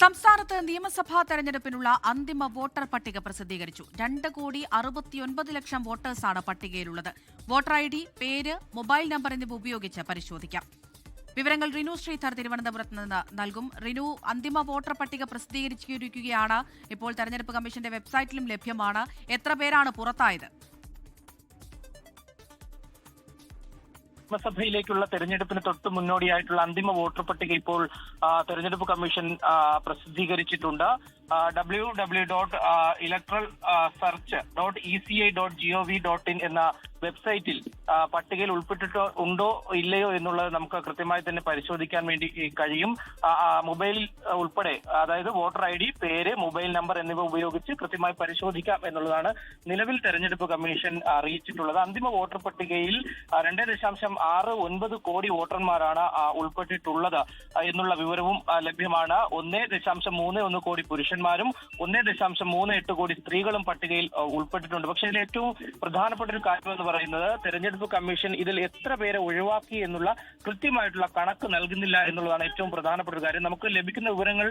സംസ്ഥാനത്ത് നിയമസഭാ തെരഞ്ഞെടുപ്പിനുള്ള അന്തിമ വോട്ടർ പട്ടിക പ്രസിദ്ധീകരിച്ചു. 2,69,00,000 വോട്ടേഴ്സാണ് പട്ടികയിലുള്ളത്. വോട്ടർ ID, പേര്, മൊബൈൽ നമ്പർ എന്നിവ ഉപയോഗിച്ച് പരിശോധിക്കാം. വിവരങ്ങൾ റിനു ശ്രീധർ തിരുവനന്തപുരത്ത് നിന്ന് നൽകും. റിനു, അന്തിമ വോട്ടർ പട്ടിക പ്രസിദ്ധീകരിച്ചിരിക്കുകയാണ്. ഇപ്പോൾ തെരഞ്ഞെടുപ്പ് കമ്മീഷന്റെ വെബ്സൈറ്റിലും ലഭ്യമാണ്. എത്ര പേരാണ് പുറത്തായത്? നിയമസഭയിലേക്കുള്ള തെരഞ്ഞെടുപ്പിന് തൊട്ട് മുന്നോടിയായിട്ടുള്ള അന്തിമ വോട്ടർ പട്ടിക ഇപ്പോൾ തെരഞ്ഞെടുപ്പ് കമ്മീഷൻ പ്രസിദ്ധീകരിച്ചിട്ടുണ്ട്. www.electoralsearch.eci.gov.in എന്ന വെബ്സൈറ്റിൽ പട്ടികയിൽ ഉൾപ്പെട്ടിട്ടുണ്ടോ ഇല്ലയോ എന്നുള്ളത് നമുക്ക് കൃത്യമായി തന്നെ പരിശോധിക്കാൻ വേണ്ടി കഴിയും. മൊബൈൽ ഉൾപ്പെടെ, അതായത് വോട്ടർ ID, പേര്, മൊബൈൽ നമ്പർ എന്നിവ ഉപയോഗിച്ച് കൃത്യമായി പരിശോധിക്കാം എന്നുള്ളതാണ് നിലവിൽ തെരഞ്ഞെടുപ്പ് കമ്മീഷൻ അറിയിച്ചിട്ടുള്ളത്. അന്തിമ വോട്ടർ പട്ടികയിൽ 2.69 കോടി വോട്ടർമാരാണ് ഉൾപ്പെട്ടിട്ടുള്ളത് എന്നുള്ള വിവരവും ലഭ്യമാണ്. 1.31 കോടി പുരുഷന്മാരും 1.38 കോടി സ്ത്രീകളും പട്ടികയിൽ ഉൾപ്പെട്ടിട്ടുണ്ട്. പക്ഷേ ഇതിൽ ഏറ്റവും പ്രധാനപ്പെട്ട ഒരു കാര്യം എന്ന് പറയുന്നത്, തെരഞ്ഞെടുപ്പ് കമ്മീഷൻ ഇതിൽ എത്ര പേരെ ഒഴിവാക്കി എന്നുള്ള കൃത്യമായിട്ടുള്ള കണക്ക് നൽകുന്നില്ല എന്നുള്ളതാണ് ഏറ്റവും പ്രധാനപ്പെട്ട ഒരു കാര്യം. നമുക്ക് ലഭിക്കുന്ന വിവരങ്ങൾ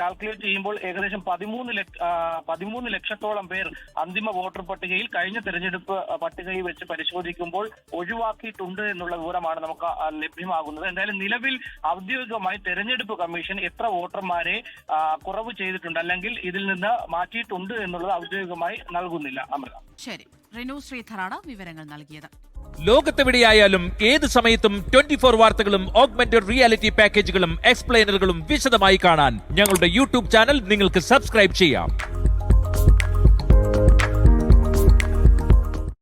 കാൽക്കുലേറ്റ് ചെയ്യുമ്പോൾ ഏകദേശം 13 ലക്ഷത്തോളം പേർ അന്തിമ വോട്ടർ പട്ടികയിൽ കഴിഞ്ഞ തെരഞ്ഞെടുപ്പ് പട്ടികയിൽ വെച്ച് പരിശോധിക്കുമ്പോൾ ഒഴിവാക്കിയിട്ടുണ്ട് എന്നുള്ള വിവരമാണ് നമുക്ക് ലഭ്യമാകുന്നത്. എന്തായാലും നിലവിൽ ഔദ്യോഗികമായി തെരഞ്ഞെടുപ്പ് കമ്മീഷൻ എത്ര വോട്ടർമാരെ കുറവ് ചെയ്തിട്ടുണ്ട് അല്ലെങ്കിൽ ഇതിൽ നിന്ന് മാറ്റിയിട്ടുണ്ട് എന്നുള്ളത് ഔദ്യോഗികമായി നൽകുന്നില്ല. അമൃത. ശരി, റിനു ശ്രീധറാണ് വിവരങ്ങൾ നൽകിയത്. ലോകത്തെവിടെയായാലും ഏത് സമയത്തും 24 വാർത്തകളും ഓഗ്മെന്റഡ് റിയാലിറ്റി പാക്കേജുകളും എക്സ്പ്ലെയിനറുകളും വിശദമായി കാണാൻ ഞങ്ങളുടെ യൂട്യൂബ് ചാനൽ നിങ്ങൾക്ക് സബ്സ്ക്രൈബ് ചെയ്യാം.